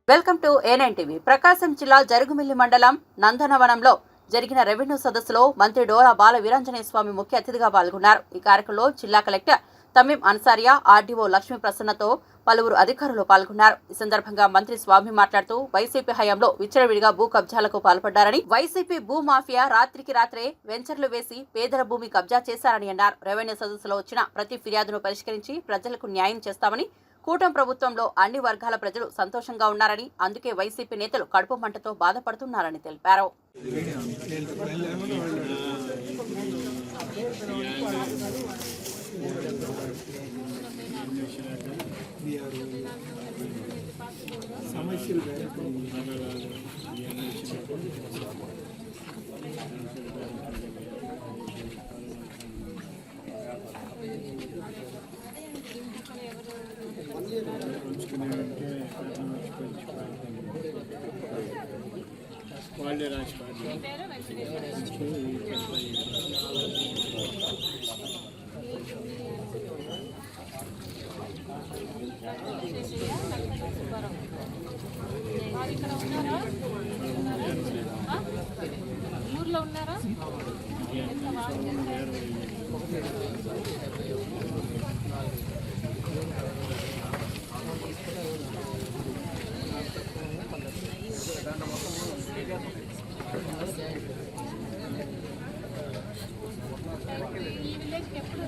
Welcome to A9 TV. ప్రకాశం జిల్లా జరుగుమిల్లి మండలం నందనవనంలో జరిగిన రెవెన్యూ సదస్సులో మంత్రి డోలా బాల వీరాంజనేయ స్వామి ముఖ్య అతిథిగా పాల్గొన్నారు. ఈ కార్యక్రమంలో జిల్లా కలెక్టర్ తమీం అన్సారియా, ఆర్డీఓ లక్ష్మీ ప్రసన్నతో పలువురు అధికారులు పాల్గొన్నారు. ఈ సందర్భంగా మంత్రి స్వామి మాట్లాడుతూ వైసీపీ హయాంలో విచ్చలవిడిగా భూ కబ్జాలకు పాల్పడ్డారని, వైసీపీ భూ మాఫియా రాత్రికి రాత్రే వెంచర్లు వేసి పేదల భూమి కబ్జా చేశారని అన్నారు. రెవెన్యూ సదస్సులో వచ్చిన ప్రతి ఫిర్యాదును పరిష్కరించి ప్రజలకు న్యాయం చేస్తామని, కూటమి ప్రభుత్వంలో అన్ని వర్గాల ప్రజలు సంతోషంగా ఉన్నారని, అందుకే వైసీపీ నేతలు కడుపు మంటతో బాధపడుతున్నారని తెలిపారు. ఊర్లో ఉన్నారా? ఈ విలేజ్కి ఎప్పుడు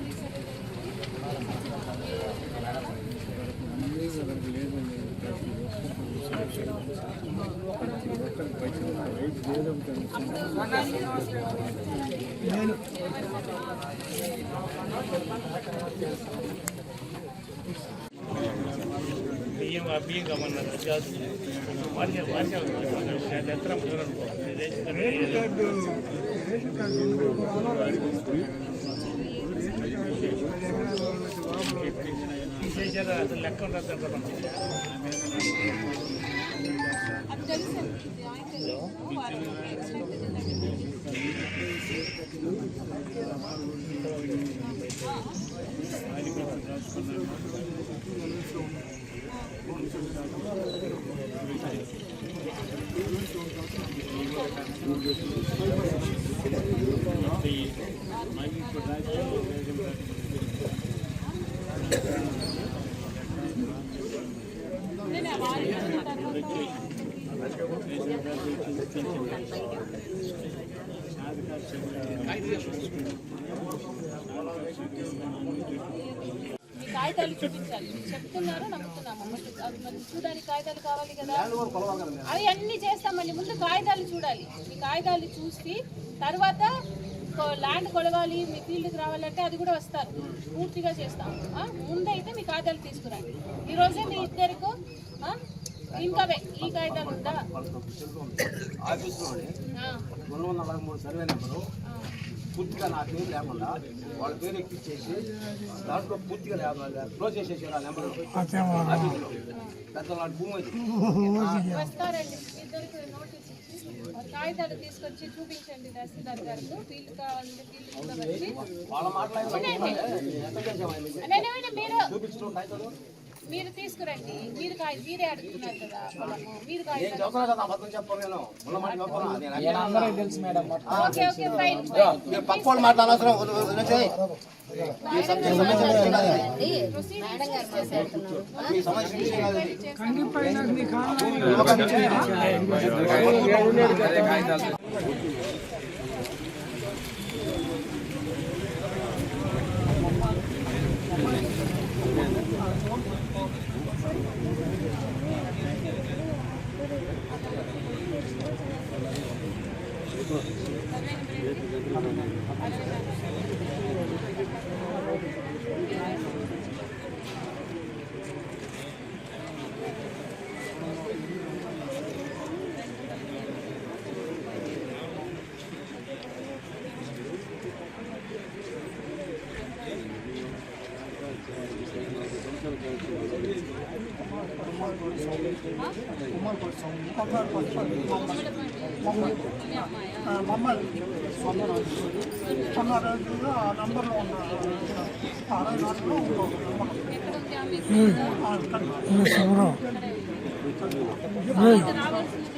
బియ్యం కమన్నారు కాదు తీసేసారు. అసలు లెక్క ఉండదు. కాగితాలు చూపించాలి. చెప్తున్నారా నమ్ముతున్నాము. మరి చూడడానికి కాగితాలు కావాలి కదా, అవి అన్ని చేస్తామండి. ముందు కాగితాలు చూడాలి. మీ కాగితాలు చూసి తర్వాత ల్యాండ్ కొలవాలి, మీ ఫీల్డ్కి రావాలంటే అది కూడా వస్తారు. పూర్తిగా చేస్తాం. ముందైతే మీ కాగితాలు తీసుకురండి. ఈరోజే మీ ఇద్దరికి ఇంకా ఈ కాగితాలు ఉందా? పూర్తిగా నా పేరు లేకుండా వాళ్ళ పేరు ఎక్కించేసి దాంట్లో పూర్తిగా క్లోజ్ చేసేసారు. ఆ నెంబర్ ఆఫీసులో పెద్దలాంటి భూమి వస్తారండి. ఇద్దరికి నోటీస్ ఇచ్చి కాగితాలు తీసుకొచ్చి చూపించండి తహసీల్దార్ గారికి. ఫీల్డ్ కావాలంటే ఫీల్డ్ వాళ్ళ మాట్లాడి చూపించడం కాగితాలు మీరు తీసుకురండి. మీరే అడుగుతున్నారు కదా, మీరు పక్క వాళ్ళు మాట్లాడాల్సిన ఇంకా రావాల్సింది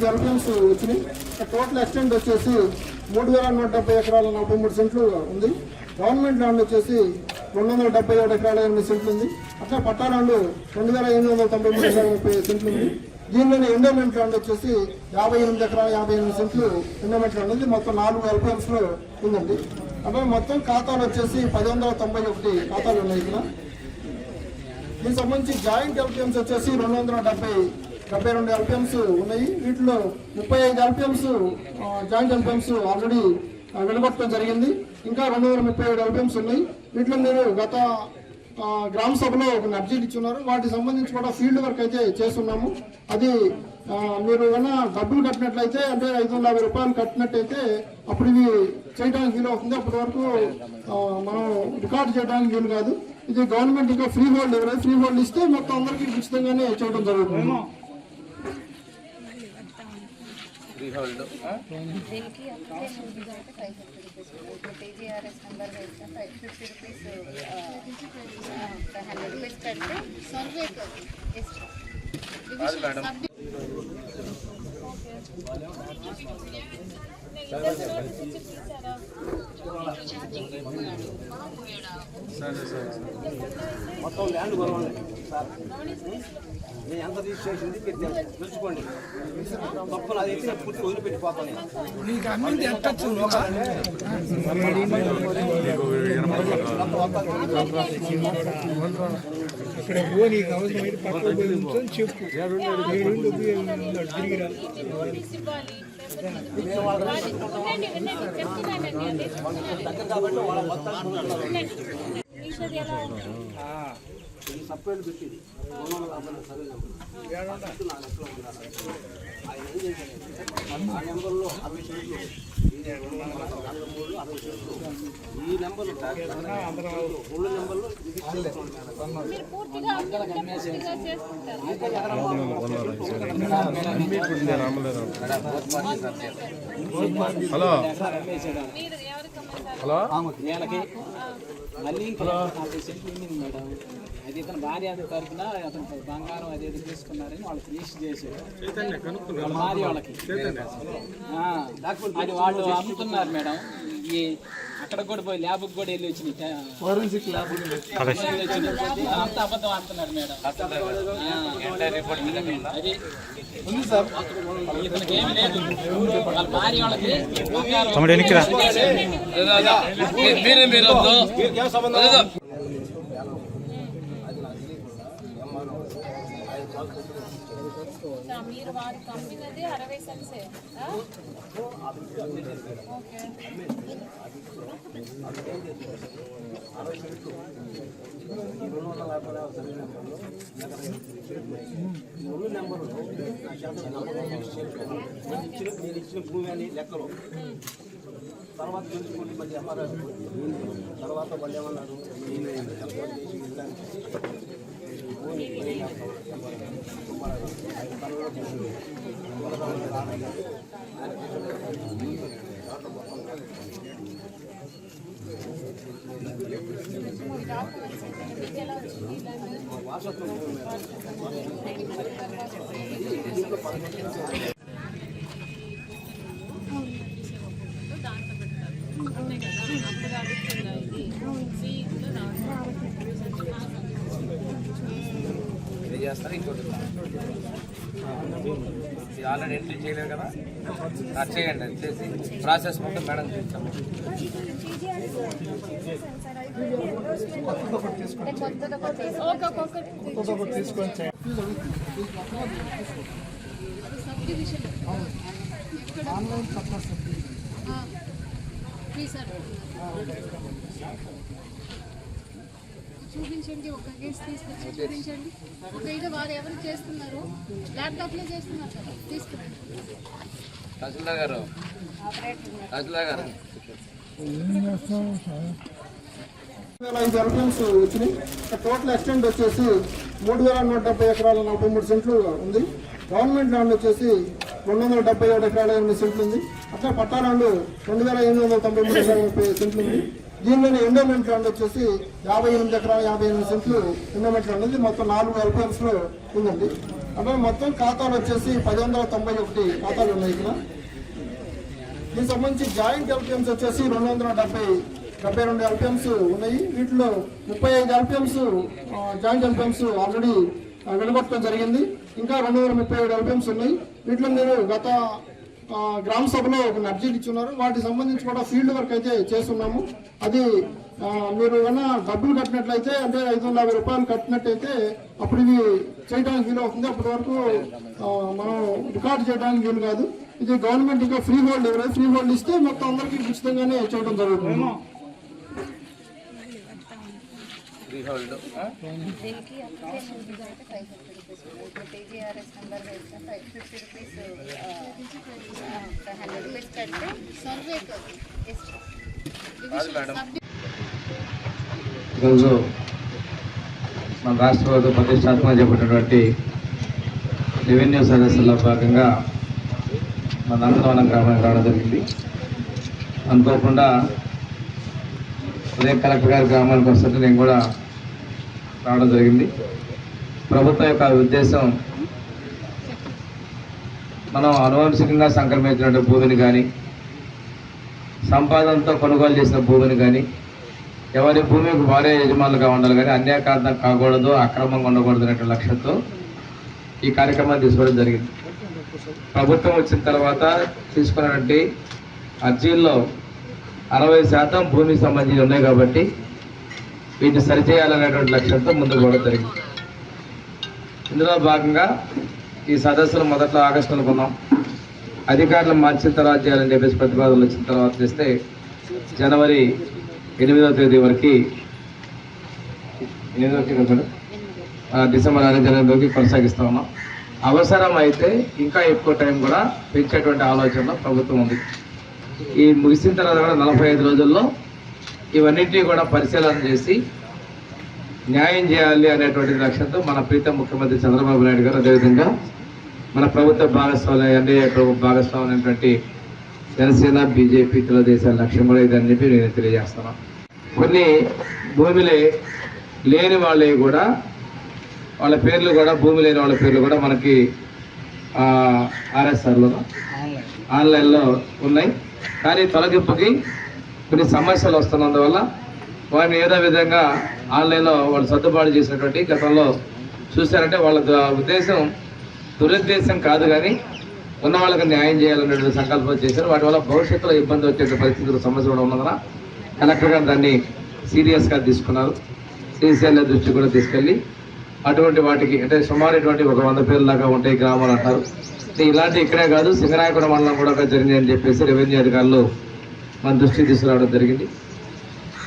ఎలక్షన్స్ వచ్చినాయి. టోటల్ ఎక్స్టెంట్ వచ్చేసి 3,170 ఎకరాల 43 సెంట్లు ఉంది. గవర్నమెంట్ ల్యాండ్ వచ్చేసి 277 ఎకరాల 8 సెంట్లు ఉంది. అట్లా పట్టా ల్యాండ్ 2,893 ఎకరాల 30 సెంట్లు ఉంది. దీనిలోని ఎండోమెంట్ ల్యాండ్ వచ్చేసి 58 ఎకరాల 58 సెంట్లు ఎండోమెంట్ ల్యాండ్ ఉంది. మొత్తం 4 LPMs లో ఉందండి. అట్లా మొత్తం ఖాతాలు వచ్చేసి 1091 ఖాతాలు ఉన్నాయి ఇక్కడ. దీనికి సంబంధించి జాయింట్ LPMs వచ్చేసి 272 LPMs ఉన్నాయి. వీటిలో 35 LPMs జాయింట్ LPMs ఆల్రెడీ వెలువట్టడం జరిగింది. ఇంకా 237 LPMs ఉన్నాయి. వీటిలో మీరు గత గ్రామ సభలో ఒక అర్జీలు ఇచ్చున్నారు. వాటికి సంబంధించి కూడా ఫీల్డ్ వర్క్ అయితే చేస్తున్నాము. అది మీరు ఏమైనా డబ్బులు కట్టినట్లయితే, అంటే 550 రూపాయలు కట్టినట్టయితే అప్పుడు ఇవి చేయడానికి వీలు అవుతుంది. అప్పటి వరకు మనం రికార్డు చేయడానికి వీలు కాదు. ఇది గవర్నమెంట్ ఇంకా ఫ్రీ హోల్డ్ ఎవరైతే ఫ్రీ హోల్డ్ ఇస్తే మొత్తం అందరికీ ఉచితంగానే చేయడం జరుగుతుంది. దీనికి అప్లికేషన్ ఫీజు అయితే 550 రూపీస్. టీజీఆర్ఎస్ నెంబర్ అయితే 50 రూపీస్ 100 రూపీస్ కడితే సర్వే మొత్తం ల్యాండ్ కొనవాలి సార్. నేను ఎంత రిజిస్ట్రేషన్ తెలుసుకోండి. తప్పని అది అయితే పూర్తి వదిలిపెట్టిపోతాను. సపరేట్ పెట్టింది ఆ నెంబర్లో 60 సెంట్లు, ఈ నెంబర్లో 2 నెంబర్లో హలో మళ్ళీ ఇంకా 40 సెంట్లు ఉంది మేడం. అది ఇతను భార్య తరఫున అతను బంగారం అది తీసుకున్నారని వాళ్ళకి రిజిస్టర్ చేశారు. భార్య వాళ్ళకి అది వాళ్ళు అమ్ముతున్నారు మేడం. ఈ అక్కడ కూడా పోయి ల్యాబ్కి కూడా వెళ్ళి వచ్చినాయి. ఫోరెన్సిక్ ల్యాబ్ అంత అబద్ధం ఆడుతున్నారు మేడం. అది ఉంది సార్. ఇతనికి ఏమి లేదు. వాళ్ళ భార్య వాళ్ళకి మీరు వారి కంపెనీ 60 సెంట్సే. నేను ఇచ్చిన భూమి అని లెక్కలు తర్వాత తెలుసుకోండి. మళ్ళీ ఎంఆర్ఆర్ తర్వాత వాళ్ళు ఏమన్నారు, చేస్తారు. ఇంకోటి ఆల్రెడీ ఎంట్రీ చేయలేదు కదా, అది చేయండి. అది చేసి ప్రాసెస్ మొత్తం మేడం చేస్తాము. చూపించండి, ఒక కేసు తీసుకొచ్చి చూపించండి. ఒక ఇది వారు ఎవరు చేస్తున్నారు, ల్యాప్టాప్లో చేస్తున్నారు కదా, తీసుకురండి. తహసీల్దార్ గారు తహసీల్దార్ గారు 5 ఎల్పిఎంస్ వచ్చినాయి. టోటల్ ఎక్స్టెంట్ వచ్చేసి 3170 ఎకరాల 43 సెంట్లు ఉంది. గవర్నమెంట్ ల్యాండ్ వచ్చేసి 277 ఎకరాల 8 సెంట్లు ఉంది. అట్లా పట్టా ల్యాండ్ 2893 ఎకరాల 30 సెంట్లు ఉంది. దీనిలోని ఎండోమెంట్ ల్యాండ్ వచ్చేసి 58 ఎకరాల 58 సెంట్లు ఎండోమెంట్ ల్యాండ్ ఉంది. మొత్తం 4 ఎల్పిఎంస్ లో ఉందండి. అట్లా మొత్తం ఖాతాలు వచ్చేసి 1091 ఖాతాలు ఉన్నాయి ఇక్కడ. దీనికి సంబంధించి జాయింట్ ఎల్పిఎంస్ వచ్చేసి 272 ఎల్పిఎంస్ ఉన్నాయి. వీటిలో 35 ఎల్పిఎంస్ జాయింట్ ఎల్పిఎంస్ ఆల్రెడీ వెలుగొట్టడం జరిగింది. ఇంకా 237 ఎల్పిఎంస్ ఉన్నాయి. వీటిలో మీరు గత గ్రామ సభలో ఒక అర్జీలు ఇచ్చున్నారు. వాటికి సంబంధించి కూడా ఫీల్డ్ వర్క్ అయితే చేస్తున్నాము. అది మీరు ఏమైనా డబ్బులు కట్టినట్లయితే, అంటే 550 రూపాయలు కట్టినట్టయితే అప్పుడు ఇవి చేయడానికి వీలు అవుతుంది. అప్పటి వరకు మనం రికార్డు చేయడానికి వీలు కాదు. ఇది గవర్నమెంట్ ఇంకా ఫ్రీ హోల్డ్ ఎవరైనా ఫ్రీ హోల్డ్ ఇస్తే మొత్తం అందరికీ ఉచితంగానే చేయడం జరుగుతుంది. దీనికి అప్లికేషన్ ఫీజు అయితే 550 రూపీస్. ఇప్పుడు టీజీఆర్ఎస్ నెంబర్ వేస్తే 550 రూపీస్ 100 రూపీస్ కడితే సర్వేకి ఈరోజు మన రాష్ట్ర ప్రభుత్వం ప్రతిష్టాత్మకంగా చేపట్టినటువంటి రెవెన్యూ సదస్సులో భాగంగా మన నందనవనం గ్రామానికి రావడం జరిగింది. అనుకోకుండా ఉదయం కలెక్టర్ గారి గ్రామానికి వస్తుంటే నేను కూడా రావడం జరిగింది. ప్రభుత్వం యొక్క ఉద్దేశం మనం అనువంశికంగా సంక్రమించినటువంటి భూమిని కానీ, సంపాదనతో కొనుగోలు చేసిన భూమిని కానీ, ఎవరి భూమికి వారే యజమానులుగా ఉండాలి కానీ అన్యాయకారణం కాకూడదు, అక్రమంగా ఉండకూడదు అనే లక్ష్యంతో ఈ కార్యక్రమాన్ని తీసుకోవడం జరిగింది. ప్రభుత్వం వచ్చిన తర్వాత తీసుకున్నటువంటి అర్జీల్లో 60% భూమికి సంబంధించి ఉన్నాయి కాబట్టి వీటిని సరిచేయాలనేటువంటి లక్ష్యంతో ముందుకు పోవడం జరిగింది. ఇందులో భాగంగా ఈ సదస్సులు మొదట్లో ఆగస్టు అనుకున్నాం. అధికారులు మార్చిన తర్వాత చేయాలని చెప్పేసి ప్రతిపాదనలు వచ్చిన తర్వాత చేస్తే జనవరి 8వ తేదీ వరకు డిసెంబర్ 6 జనవరి వరకు కొనసాగిస్తూ ఉన్నాం. అవసరం అయితే ఇంకా ఎక్కువ టైం కూడా పెంచేటువంటి ఆలోచనలో ప్రభుత్వం ఉంది. ఈ ముగిసిన తర్వాత కూడా 45 రోజుల్లో ఇవన్నింటినీ కూడా పరిశీలన చేసి న్యాయం చేయాలి అనేటువంటి లక్ష్యంతో మన ప్రీతం ముఖ్యమంత్రి చంద్రబాబు నాయుడు గారు, అదేవిధంగా మన ప్రభుత్వ భాగస్వామ్య ఎన్డీఏ భాగస్వామ్యమైనటువంటి జనసేన, బీజేపీ, తెలుగుదేశం లక్ష్యం కూడా ఇదని చెప్పి నేను తెలియజేస్తున్నాను. కొన్ని భూమిలే లేని వాళ్ళవి కూడా వాళ్ళ పేర్లు కూడా, భూమి లేని వాళ్ళ పేర్లు కూడా మనకి ఆర్ఎస్ఆర్లో ఆన్లైన్లో ఉన్నాయి. కానీ తొలగింపుకి కొన్ని సమస్యలు వస్తున్నందువల్ల వారిని ఏదో విధంగా ఆన్లైన్లో వాళ్ళు సర్దుబాటు చేసినటువంటి గతంలో చూశారంటే వాళ్ళ ఉద్దేశం దురుద్దేశం కాదు, కానీ ఉన్న వాళ్ళకి న్యాయం చేయాలనేటువంటి సంకల్పం చేశారు. వాటి వల్ల భవిష్యత్తులో ఇబ్బంది వచ్చే పరిస్థితులు, సమస్య కూడా ఉన్నందున కలెక్టర్ గారు దాన్ని సీరియస్గా తీసుకున్నారు. శ్రీశైల దృష్టి కూడా తీసుకెళ్ళి అటువంటి వాటికి, అంటే సుమారు ఇటువంటి 100 పేర్ల దాకా ఉంటాయి గ్రామాలు అంటారు. ఇలాంటి ఇక్కడే కాదు, సింగరాయకొండ మండలం కూడా జరిగింది అని చెప్పేసి రెవెన్యూ అధికారులు మన దృష్టికి తీసుకురావడం జరిగింది.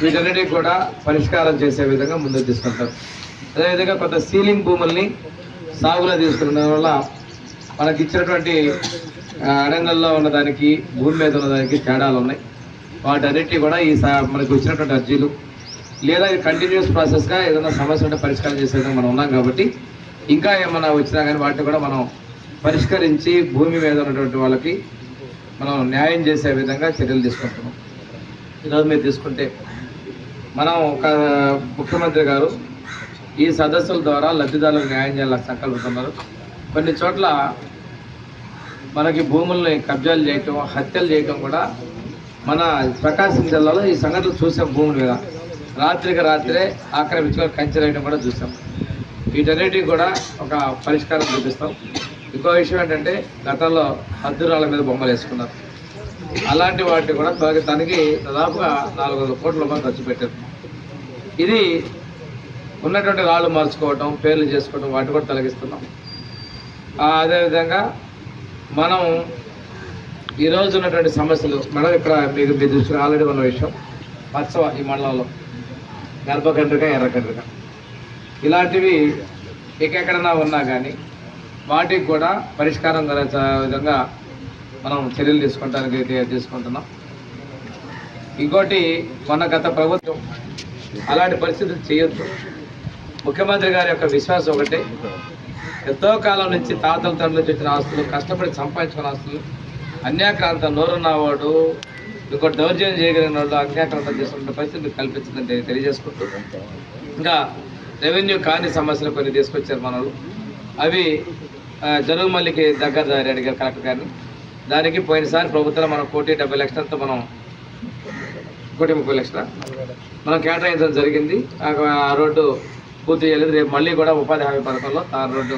వీటన్నిటికి కూడా పరిష్కారం చేసే విధంగా ముందుకు తీసుకుంటారు. అదేవిధంగా కొంత సీలింగ్ భూముల్ని సాగులో తీసుకున్న వల్ల మనకి ఇచ్చినటువంటి అరణ్యంలో ఉన్నదానికి, భూమి మీద ఉన్నదానికి తేడాలు ఉన్నాయి. వాటన్నిటి కూడా ఈ మనకు వచ్చినటువంటి అర్జీలు లేదా ఇది కంటిన్యూస్ ప్రాసెస్గా ఏదైనా సమస్య ఉంటే పరిష్కారం చేసే విధంగా మనం ఉన్నాం కాబట్టి ఇంకా ఏమైనా వచ్చినా కానీ వాటిని కూడా మనం పరిష్కరించి భూమి మీద ఉన్నటువంటి వాళ్ళకి మనం న్యాయం చేసే విధంగా చర్యలు తీసుకుంటున్నాం. ఈరోజు మీరు తీసుకుంటే మనం ఒక ముఖ్యమంత్రి గారు ఈ సదస్సుల ద్వారా లబ్ధిదారులకు న్యాయం చేయాలని సంకల్పిస్తున్నారు. కొన్ని చోట్ల మనకి భూముల్ని కబ్జాలు చేయటం, హత్యలు చేయటం కూడా మన ప్రకాశం జిల్లాలో ఈ సంఘటనలు చూసాం. భూముల మీద రాత్రికి రాత్రే ఆక్రమించుకొని కంచెలేయడం కూడా చూసాం. వీటన్నిటికీ కూడా ఒక పరిష్కారం చూపిస్తాం. ఇంకో విషయం ఏంటంటే గతంలో హద్దురాళ్ళ మీద బొమ్మలు వేసుకున్నారు. అలాంటి వాటిని కూడా తొలగించడానికి దాదాపుగా 400 కోట్ల రూపాయలు ఖర్చు పెట్టారు. ఇది ఉన్నటువంటి రాళ్ళు మార్చుకోవటం, పేర్లు చేసుకోవటం, వాటి కూడా తొలగిస్తున్నాం. అదేవిధంగా మనం ఈరోజు ఉన్నటువంటి సమస్యలు, మనం ఇక్కడ మీకు మీ దృష్టిలో ఆల్రెడీ ఉన్న విషయం మత్స్వ ఈ మండలంలో గర్భకండ్రిక, ఎర్రకండ్రిక ఇలాంటివి ఎక్కడెక్కడన్నా ఉన్నా కానీ వాటికి కూడా పరిష్కారం కలిగే విధంగా మనం చర్యలు తీసుకుంటున్నాం. ఇంకోటి గత ప్రభుత్వం అలాంటి పరిస్థితులు చేయొద్దు. ముఖ్యమంత్రి గారి యొక్క విశ్వాసం ఒకటే, ఎంతో కాలం నుంచి తాతల తండ్రులు వచ్చిన ఆస్తులు, కష్టపడి సంపాదించుకున్న ఆస్తులు అన్యాక్రాంతం నోరున్నవాడు ఇంకోటి దౌర్జన్యం చేయగలిగిన వాళ్ళు అన్యాక్రాంతం చేసుకున్న పరిస్థితి మీకు కల్పించిందని తెలియజేసుకుంటూ, ఇంకా రెవెన్యూ కాని సమస్యలు కొన్ని తీసుకొచ్చారు మనలు. అవి జరుగుమల్లికి దగ్గర అడిగారు కలెక్టర్ గారిని. దానికి పోయినసారి ప్రభుత్వం మనం 1,70,00,000తో మనం 1,30,00,000 మనం కేటాయించడం జరిగింది. ఆ రోడ్డు పూర్తి చేయలేదు. రేపు మళ్ళీ కూడా ఉపాధి హామీ పథకంలో ఆ రోడ్డు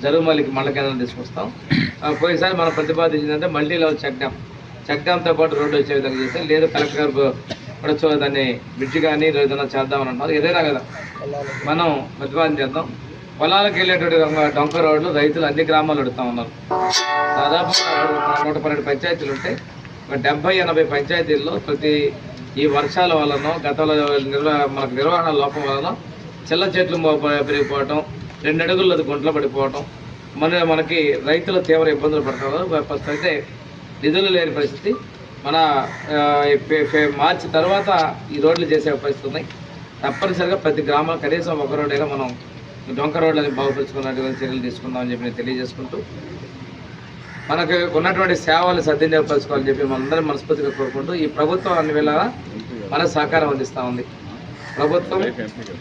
జరుగుమల్లికి మండల కేంద్రం తీసుకొస్తాం. పోయినసారి మనం ప్రతిపాదించిందంటే మల్టీ లెవెల్ చెక్ డ్యామ్తో పాటు రోడ్డు వచ్చే విధంగా చేస్తే, లేదు కలెక్టర్ గారు కూడా దాన్ని బ్రిడ్జ్ కానీ ఏదైనా చేద్దామని అంటున్నారు. ఏదైనా కదా మనం ప్రతిపాదన చేద్దాం. పొలాలకు వెళ్ళేటువంటి డొంక రోడ్లు రైతులు అన్ని గ్రామాలు అడుగుతూ ఉన్నారు. దాదాపు 112 పంచాయతీలు ఉంటాయి. 70-80 పంచాయతీల్లో ఈ వర్షాల వలన గతంలో మనకు నిర్వహణ లోపం వలన చిల్ల చెట్లు పెరిగిపోవటం, 2 అడుగుల్లో గుంటలు పడిపోవటం, మనకి రైతులు తీవ్ర ఇబ్బందులు పడుతున్నారు. ఫస్ట్ అయితే నిధులు లేని పరిస్థితి. మన మార్చి తర్వాత ఈ రోడ్లు చేసే పరిస్థితి ఉన్నాయి. తప్పనిసరిగా ప్రతి గ్రామం కనీసం ఒక రోడ్డైనా మనం డొంక రోడ్లని బాగుపరుచుకున్నటువంటి చర్యలు తీసుకుందామని చెప్పి నేను తెలియజేసుకుంటూ, మనకు ఉన్నటువంటి సేవలు సద్వినియోగపరచుకోవాలని చెప్పి మనందరం మనస్ఫూర్తిగా కోరుకుంటూ, ఈ ప్రభుత్వం అన్ని వేళలా మన సహకారం అందిస్తూ ఉంది. ప్రభుత్వం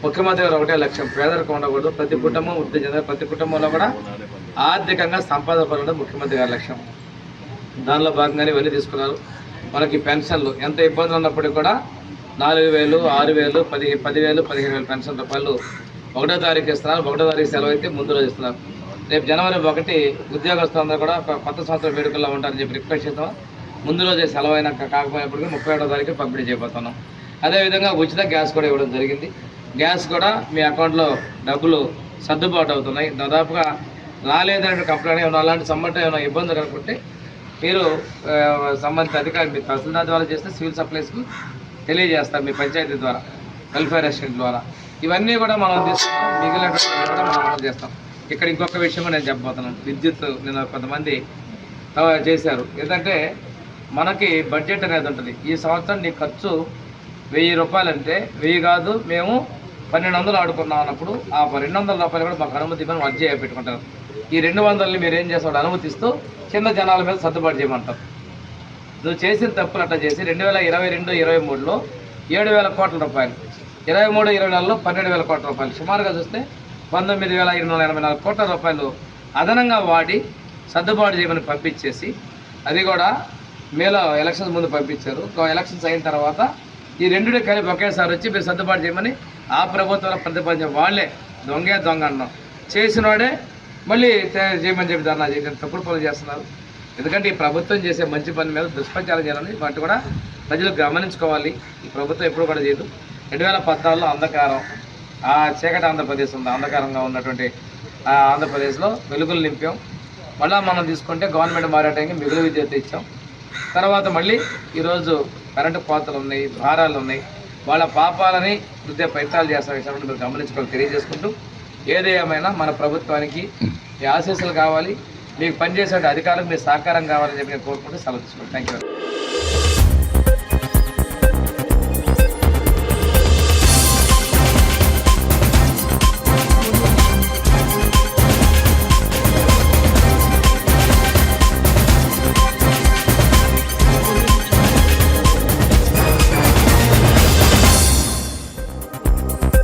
ముఖ్యమంత్రి గారు ఒకటే లక్ష్యం, పేదరికం ఉండకూడదు, ప్రతి కుటుంబం వృద్ధి చెందాలి, ప్రతి కుటుంబంలో కూడా ఆర్థికంగా సంపాదన పడడం ముఖ్యమంత్రి గారి లక్ష్యం. దానిలో భాగంగానే ఇవన్నీ తీసుకున్నారు. మనకి పెన్షన్లు ఎంత ఇబ్బందులు ఉన్నప్పటికీ కూడా 4,000, 6,000, 10,000, 15,000 పెన్షన్ రూపాయలు 1వ తారీఖు ఇస్తున్నారు. 1వ తారీఖు సెలవు అయితే ముందు రోజు ఇస్తున్నారు. రేపు జనవరి 1 ఉద్యోగస్తులందరూ కూడా కొత్త సంవత్సరం వేడుకల్లో ఉంటారని చెప్పి రిక్వెస్ట్ చేస్తాం. ముందు రోజే సెలవు అయినా కాకపోయినప్పటికీ 31వ తారీఖు పంపిణీ చేయబోతున్నాం. అదేవిధంగా ఉచిత గ్యాస్ కూడా ఇవ్వడం జరిగింది. గ్యాస్ కూడా మీ అకౌంట్లో డబ్బులు సర్దుబాటు అవుతున్నాయి. దాదాపుగా రాలేదనే కంప్లైంట్ ఏమైనా అలాంటి సంబంధం ఏమైనా ఇబ్బందులు కనుక్కుంటే మీరు సంబంధిత అధికారులు మీ తహసీల్దార్ ద్వారా చేస్తే సివిల్ సప్లైస్కి తెలియజేస్తారు, మీ పంచాయతీ ద్వారా, వెల్ఫేర్ అసిస్టెంట్ ద్వారా. ఇవన్నీ కూడా మనం తీసుకుంటాం. మిగిలినటువంటి కూడా మనం అమలు చేస్తాం. ఇక్కడ ఇంకొక విషయం నేను చెప్పబోతున్నాను. విద్యుత్ నిన్న కొంతమంది చేశారు. ఏంటంటే మనకి బడ్జెట్ అనేది ఉంటుంది. ఈ సంవత్సరం నీ ఖర్చు 1,000 రూపాయలు అంటే 1,000 కాదు, మేము 1,200 ఆడుకున్నాం అన్నప్పుడు ఆ 200 రూపాయలు కూడా మాకు అనుమతి ఇవ్వని అర్జీ పెట్టుకుంటారు. ఈ 200ని మీరు ఏం చేస్తాడు అనుమతిస్తూ చిన్న జనాల మీద సర్దుబాటు చేయమంటారు. నువ్వు చేసిన తప్పులు అట్లా చేసి 2022-23లో 7,000 కోట్ల రూపాయలు, 23-24లో 12,000 కోట్ల రూపాయలు, సుమారుగా చూస్తే 19,284 కోట్ల రూపాయలు అదనంగా వాడి సర్దుబాటు చేయమని పంపించేసి, అది కూడా మేలో ఎలక్షన్స్ ముందు పంపించారు. ఎలక్షన్స్ అయిన తర్వాత ఈ రెండునే కలిపి ఒకేసారి వచ్చి మీరు సర్దుబాటు చేయమని ఆ ప్రభుత్వంలో ప్రతిపాదించిన వాళ్ళే దొంగ అన్నాం. చేసినవాడే మళ్ళీ చేయమని చెప్పి ధర్నా చేయడం తప్పుడు పనులు చేస్తున్నారు. ఎందుకంటే ఈ ప్రభుత్వం చేసే మంచి పని మీద దుష్ప్రచారం చేయాలని వాటి కూడా ప్రజలు గమనించుకోవాలి. ఈ ప్రభుత్వం ఎప్పుడు కూడా చేయదు. 2014లో అంధకారం, ఆ చీకటి ఆంధ్రప్రదేశ్ ఉంది, అంధకారంగా ఉన్నటువంటి ఆ ఆంధ్రప్రదేశ్లో వెలుగులు నింపాం. మళ్ళీ మనం తీసుకుంటే గవర్నమెంట్ మారేటానికి మిగులు విద్యుత్ ఇచ్చాం. తర్వాత మళ్ళీ ఈరోజు కరెంటు కోతలు ఉన్నాయి, భారాలు ఉన్నాయి. వాళ్ళ పాపాలని వృద్ధి ప్రయత్నాలు చేస్తున్న విషయాన్ని మీరు గమనించుకోవాలి తెలియజేసుకుంటూ, ఏది ఏమైనా మన ప్రభుత్వానికి మీ ఆశీస్సులు కావాలి, మీకు పనిచేసే అధికారులకు మీ సహకారం కావాలని చెప్పి నేను కోరుకుంటూ సెలవు తీసుకుంటాను. Thank you.